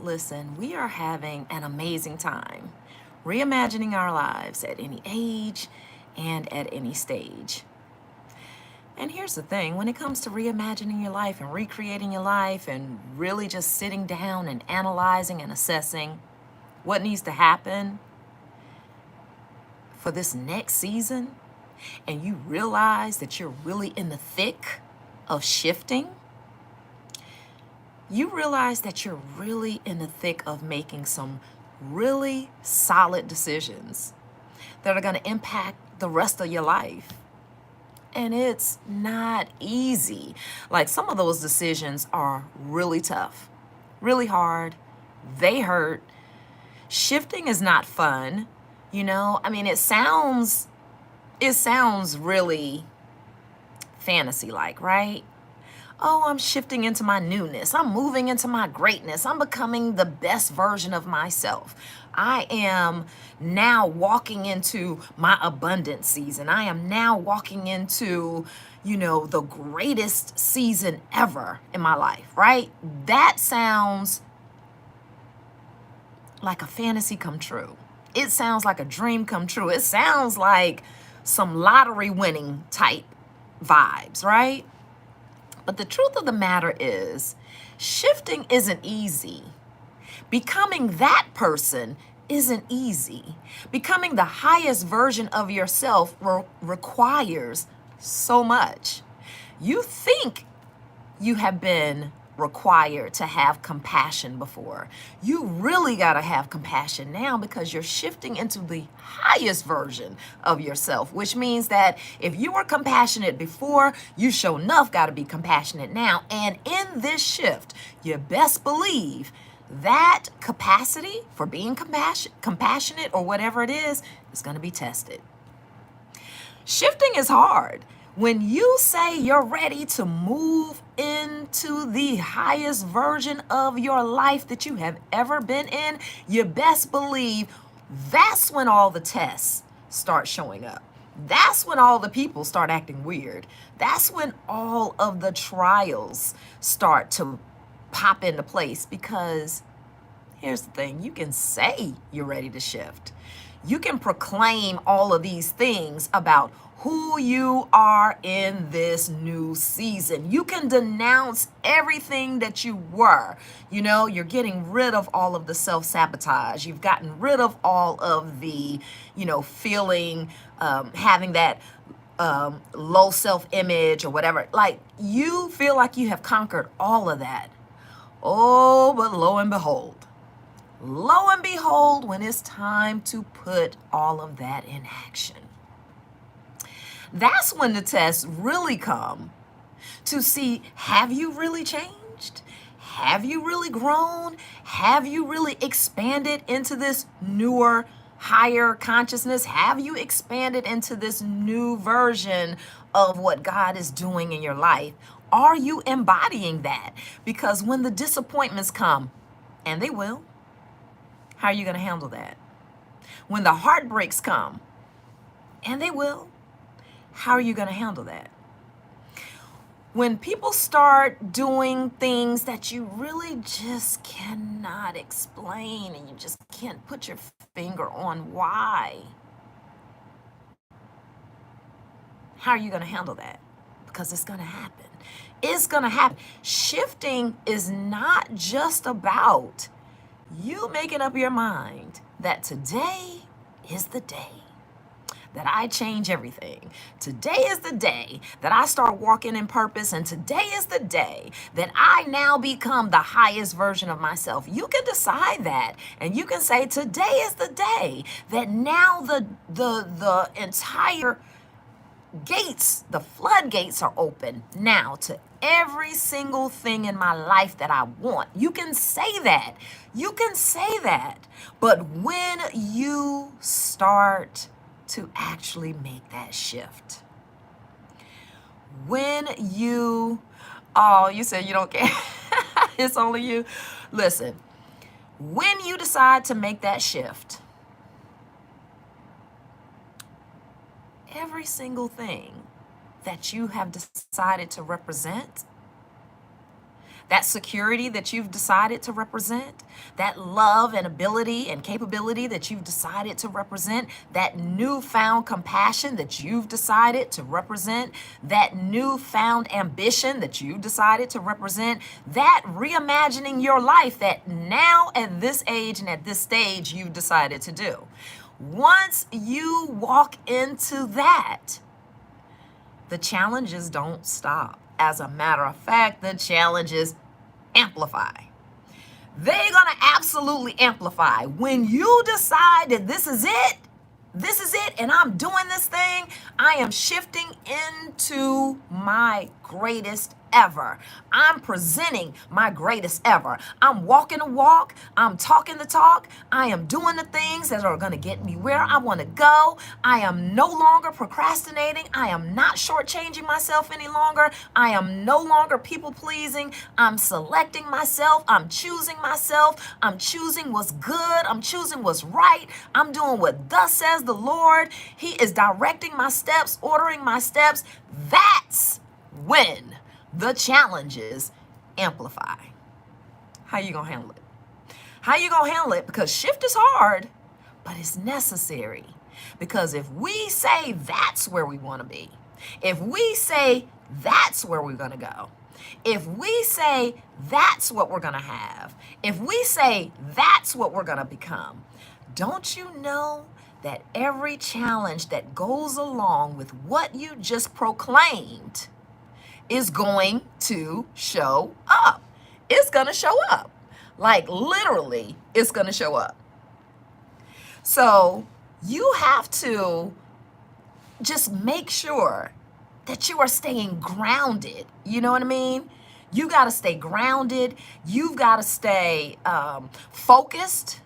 listen, we are having an amazing time reimagining our lives at any age and at any stage. And here's the thing, when it comes to reimagining your life and recreating your life and really just sitting down and analyzing and assessing what needs to happen for this next season, and you realize that you're really in the thick of shifting, you realize that you're really in the thick of making some really solid decisions that are going to impact the rest of your life. And it's not easy. Like, some of those decisions are really tough, really hard. They hurt. Shifting is not fun. I mean, it sounds really fantasy like, right? Oh, I'm shifting into my newness. I'm moving into my greatness. I'm becoming the best version of myself. I am now walking into my abundance season. I am now walking into, the greatest season ever in my life, right? That sounds like a fantasy come true. It sounds like a dream come true. It sounds like some lottery winning type vibes, right? But the truth of the matter is, shifting isn't easy. Becoming that person isn't easy. Becoming the highest version of yourself requires so much. You think you have been required to have compassion before. You really got to have compassion now because you're shifting into the highest version of yourself, which means that if you were compassionate before, you sure enough got to be compassionate now. And in this shift, you best believe that capacity for being compassionate or whatever it is going to be tested. Shifting is hard. When you say you're ready to move into the highest version of your life that you have ever been in, you best believe that's when all the tests start showing up. That's when all the people start acting weird. That's when all of the trials start to pop into place, because here's the thing, you can say you're ready to shift. You can proclaim all of these things about who you are in this new season. You can denounce everything that you were. You're getting rid of all of the self-sabotage. You've gotten rid of all of the, feeling, having that low self-image or whatever. Like, you feel like you have conquered all of that. Oh, but lo and behold, when it's time to put all of that in action, that's when the tests really come to see, have you really changed? Have you really grown? Have you really expanded into this newer, higher consciousness? Have you expanded into this new version of what God is doing in your life? Are you embodying that? Because when the disappointments come, and they will, how are you going to handle that? When the heartbreaks come, and they will, how are you going to handle that? When people start doing things that you really just cannot explain and you just can't put your finger on why, how are you going to handle that? Because it's going to happen. It's going to happen. Shifting is not just about you making up your mind that today is the day that I change everything. Today is the day that I start walking in purpose, and today is the day that I now become the highest version of myself. You can decide that, and you can say today is the day that now the entire gates, the floodgates are open now to every single thing in my life that I want. You can say that. You can say that. But when you start to actually make that shift, when you said you don't care. It's only you. Listen, when you decide to make that shift, every single thing that you have decided to represent, that security that you've decided to represent, that love and ability and capability that you've decided to represent, that newfound compassion that you've decided to represent, that newfound ambition that you've decided to represent, that reimagining your life that now at this age and at this stage you've decided to do. Once you walk into that, the challenges don't stop. As a matter of fact, the challenges amplify. They're going to absolutely amplify. When you decide that this is it, and I'm doing this thing, I am shifting into my greatest ever. I'm presenting my greatest ever. I'm walking the walk. I'm talking the talk. I am doing the things that are going to get me where I want to go. I am no longer procrastinating. I am not shortchanging myself any longer. I am no longer people pleasing. I'm selecting myself. I'm choosing myself. I'm choosing what's good. I'm choosing what's right. I'm doing what thus says the Lord. He is directing my steps, ordering my steps. That's when the challenges amplify. How you gonna handle it? How you gonna handle it? Because shift is hard, but it's necessary. Because if we say that's where we want to be, if we say that's where we're gonna go, if we say that's what we're gonna have, if we say that's what we're gonna become, don't you know that every challenge that goes along with what you just proclaimed is going to show up? It's going to show up. Like literally, it's going to show up. So you have to just make sure that you are staying grounded. You know what I mean? You got to stay grounded. You've got to stay focused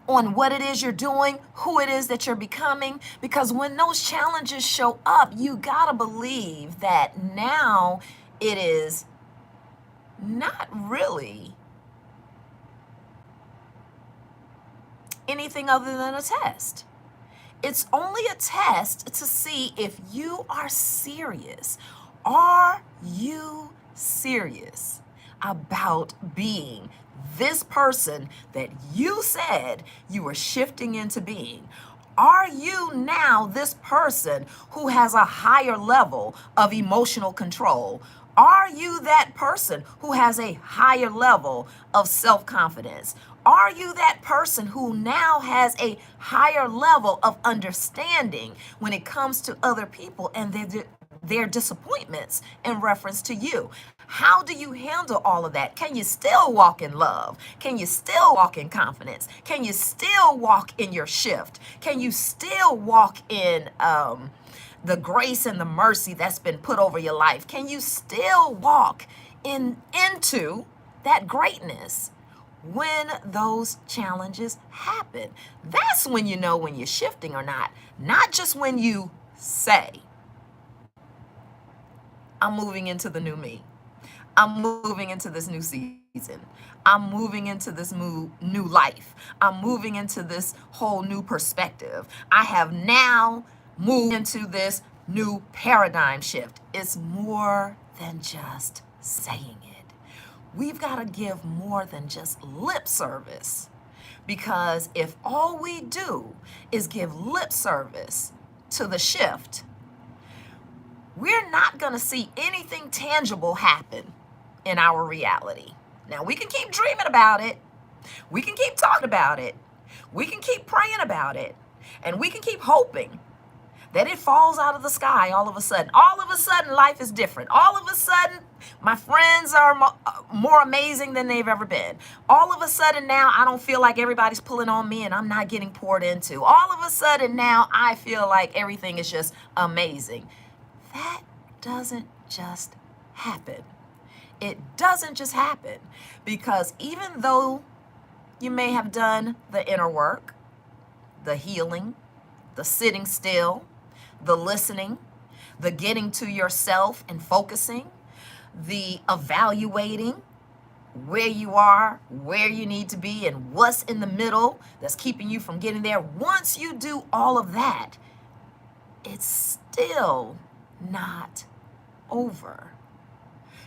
on what it is you're doing, who it is that you're becoming, because when those challenges show up, you gotta believe that now it is not really anything other than a test. It's only a test to see if you are serious. Are you serious about being this person that you said you were shifting into being? Are you now this person who has a higher level of emotional control? Are you that person who has a higher level of self-confidence? Are you that person who now has a higher level of understanding when it comes to other people and their disappointments in reference to you? How do you handle all of that? Can you still walk in love? Can you still walk in confidence? Can you still walk in your shift? Can you still walk in the grace and the mercy that's been put over your life? Can you still walk into that greatness when those challenges happen? That's when you know when you're shifting or not just when you say, I'm moving into the new me. I'm moving into this new season. I'm moving into this new life. I'm moving into this whole new perspective. I have now moved into this new paradigm shift. It's more than just saying it. We've got to give more than just lip service, because if all we do is give lip service to the shift, we're not going to see anything tangible happen in our reality. Now, we can keep dreaming about it. We can keep talking about it. We can keep praying about it. And we can keep hoping that it falls out of the sky all of a sudden. All of a sudden, life is different. All of a sudden, my friends are more amazing than they've ever been. All of a sudden now, I don't feel like everybody's pulling on me and I'm not getting poured into. All of a sudden now, I feel like everything is just amazing. That doesn't just happen. It doesn't just happen, because even though you may have done the inner work, the healing, the sitting still, the listening, the getting to yourself and focusing, the evaluating where you are, where you need to be, and what's in the middle that's keeping you from getting there. Once you do all of that, it's still not over.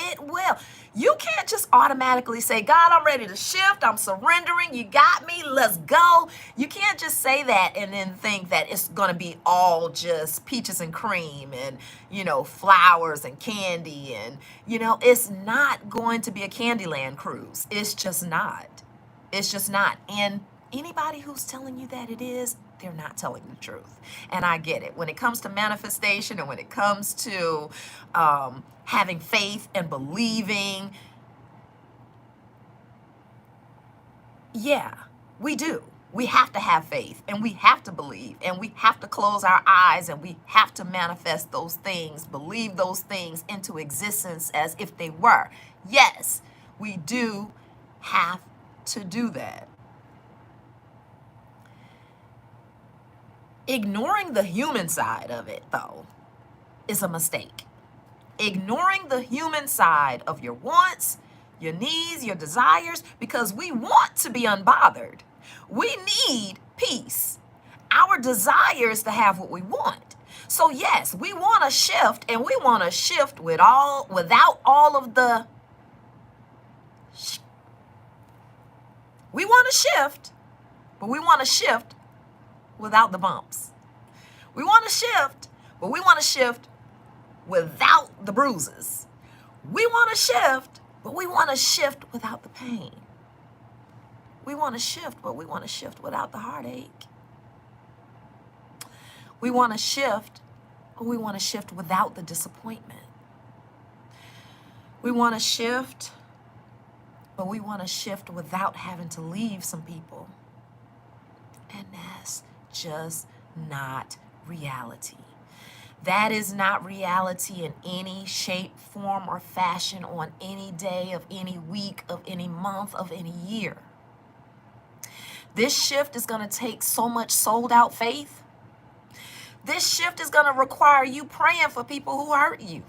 It will. You can't just automatically say, God, I'm ready to shift. I'm surrendering. You got me. Let's go. You can't just say that and then think that it's going to be all just peaches and cream and, flowers and candy. And, it's not going to be a Candyland cruise. It's just not. It's just not. And anybody who's telling you that it is, they're not telling the truth. And I get it. When it comes to manifestation and when it comes to having faith and believing, yeah, we do. We have to have faith and we have to believe and we have to close our eyes and we have to manifest those things, believe those things into existence as if they were. Yes, we do have to do that. Ignoring the human side of it, though, is a mistake. Ignoring the human side of your wants, your needs, your desires, because we want to be unbothered. We need peace. Our desire is to have what we want. So yes, we want to shift, and we want to shift without all of the. We want to shift, but we want to shift without the bumps. We want to shift, but we want to shift without the bruises. We want to shift, but we want to shift without the pain. We want to shift, but we want to shift without the heartache. We want to shift, but we want to shift without the disappointment. We want to shift, but we want to shift without having to leave some people. And that's just not reality. That is not reality in any shape, form, or fashion on any day of any week, of any month, of any year. This shift is going to take so much sold out faith. This shift is going to require you praying for people who hurt you.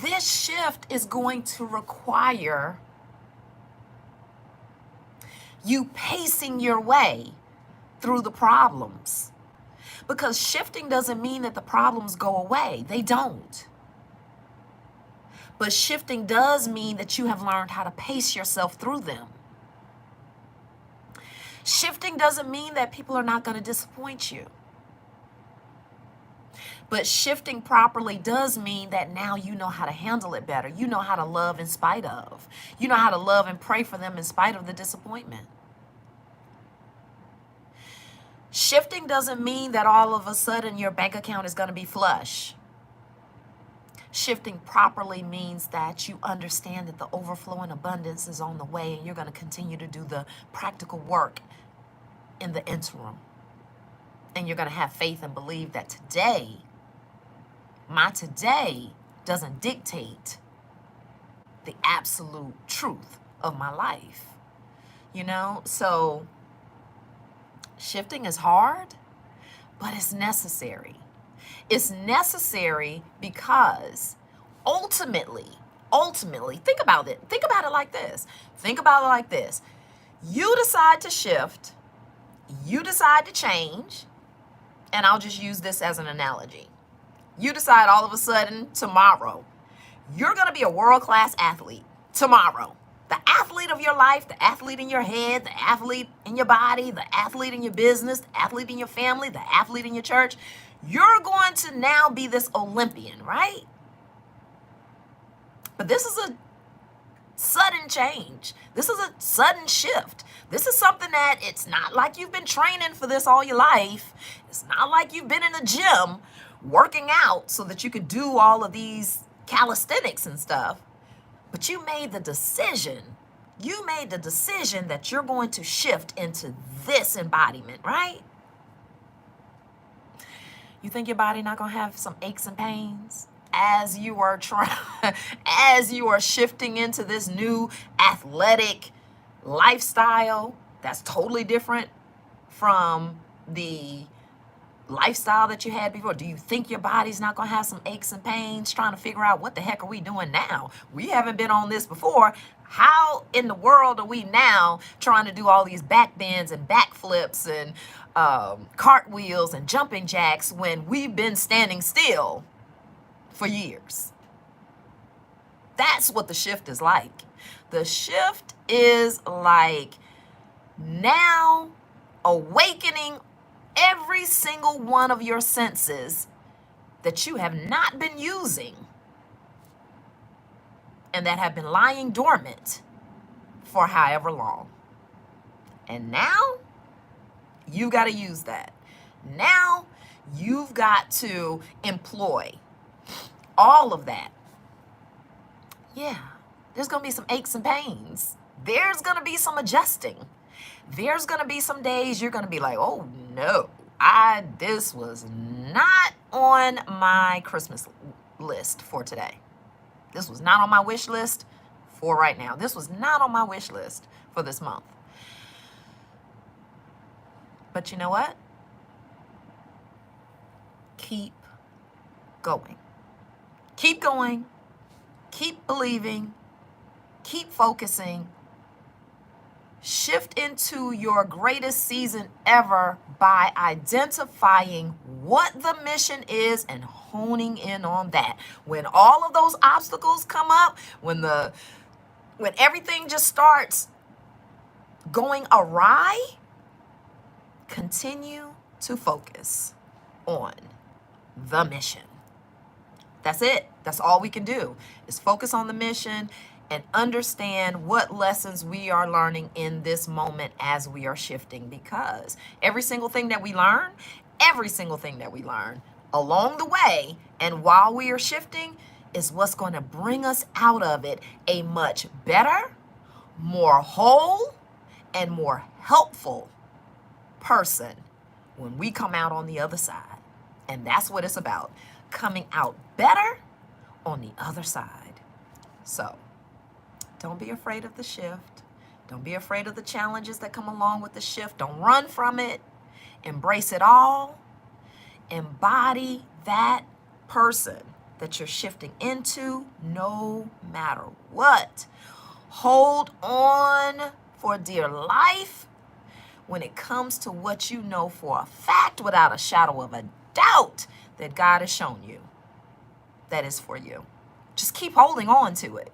This shift is going to require you pacing your way through the problems. Because shifting doesn't mean that the problems go away. They don't. But shifting does mean that you have learned how to pace yourself through them. Shifting doesn't mean that people are not going to disappoint you. But shifting properly does mean that now you know how to handle it better. You know how to love in spite of. You know how to love and pray for them in spite of the disappointment. Shifting doesn't mean that all of a sudden your bank account is going to be flush. Shifting properly means that you understand that the overflow and abundance is on the way, and you're going to continue to do the practical work in the interim. And you're going to have faith and believe that today, my today doesn't dictate the absolute truth of my life. So shifting is hard, but it's necessary. It's necessary because ultimately, think about it. Think about it like this. You decide to shift. You decide to change. And I'll just use this as an analogy. You decide all of a sudden tomorrow, you're going to be a world-class athlete tomorrow. The athlete of your life, the athlete in your head, the athlete in your body, the athlete in your business, the athlete in your family, the athlete in your church. You're going to now be this Olympian, right? But this is a sudden change. This is a sudden shift. This is something that it's not like you've been training for this all your life. It's not like you've been in a gym working out so that you could do all of these calisthenics and stuff. But you made the decision. You made the decision that you're going to shift into this embodiment, right? You think your body not going to have some aches and pains as you are as you are shifting into this new athletic lifestyle that's totally different from the lifestyle that you had before? Do you think your body's not going to have some aches and pains trying to figure out what the heck are we doing now? We haven't been on this before. How in the world are we now trying to do all these back bends and back flips and cartwheels and jumping jacks when we've been standing still for years. That's what the shift is like. The shift is like now awakening every single one of your senses that you have not been using and that have been lying dormant for however long. And now you've got to use that. Now you've got to employ all of that. Yeah, there's going to be some aches and pains. There's going to be some adjusting. There's going to be some days you're going to be like, oh no, this was not on my Christmas list for today. This was not on my wish list for right now. This was not on my wish list for this month. But you know what? Keep going. Keep going. Keep believing. Keep focusing. Shift into your greatest season ever by identifying what the mission is and honing in on that. When all of those obstacles come up, when everything just starts going awry, continue to focus on the mission. That's it. That's all we can do is focus on the mission and understand what lessons we are learning in this moment as we are shifting, because every single thing that we learn along the way and while we are shifting is what's going to bring us out of it a much better, more whole, and more helpful person when we come out on the other side. And that's what it's about, coming out better on the other side. So don't be afraid of the shift. Don't be afraid of the challenges that come along with the shift. Don't run from it. Embrace it all. Embody that person that you're shifting into no matter what. Hold on for dear life when it comes to what you know for a fact, without a shadow of a doubt, that God has shown you that is for you. Just keep holding on to it.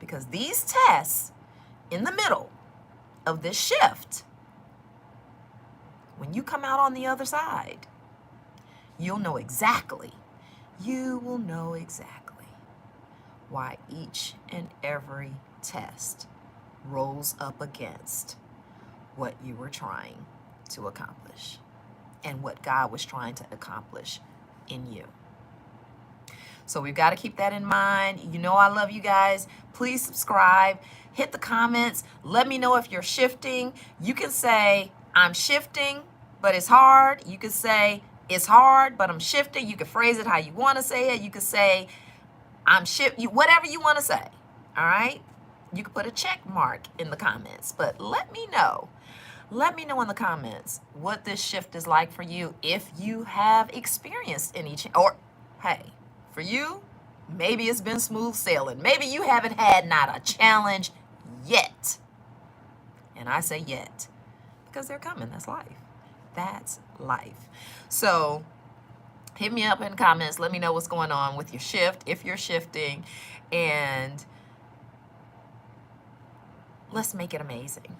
Because these tests in the middle of this shift, when you come out on the other side, you will know exactly why each and every test rolls up against what you were trying to accomplish and what God was trying to accomplish in you. So we've got to keep that in mind. You know I love you guys. Please subscribe. Hit the comments. Let me know if you're shifting. You can say, I'm shifting, but it's hard. You can say, it's hard, but I'm shifting. You can phrase it how you want to say it. You can say, whatever you want to say. All right? You can put a check mark in the comments, but let me know. Let me know in the comments what this shift is like for you, if you have experienced any or hey, for you, maybe it's been smooth sailing. Maybe you haven't had not a challenge yet. And I say yet because they're coming. That's life. That's life. So hit me up in the comments. Let me know what's going on with your shift, if you're shifting, and let's make it amazing.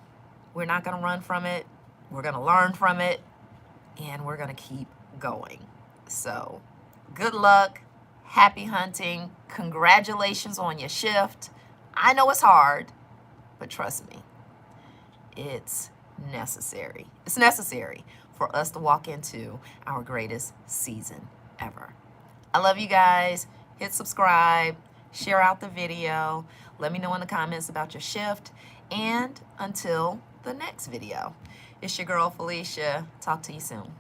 We're not going to run from it. We're going to learn from it, and we're going to keep going. So good luck. Happy hunting. Congratulations on your shift. I know it's hard, but trust me, it's necessary. It's necessary for us to walk into our greatest season ever. I love you guys. Hit subscribe. Share out the video. Let me know in the comments about your shift. And until the next video, it's your girl Felicia. Talk to you soon.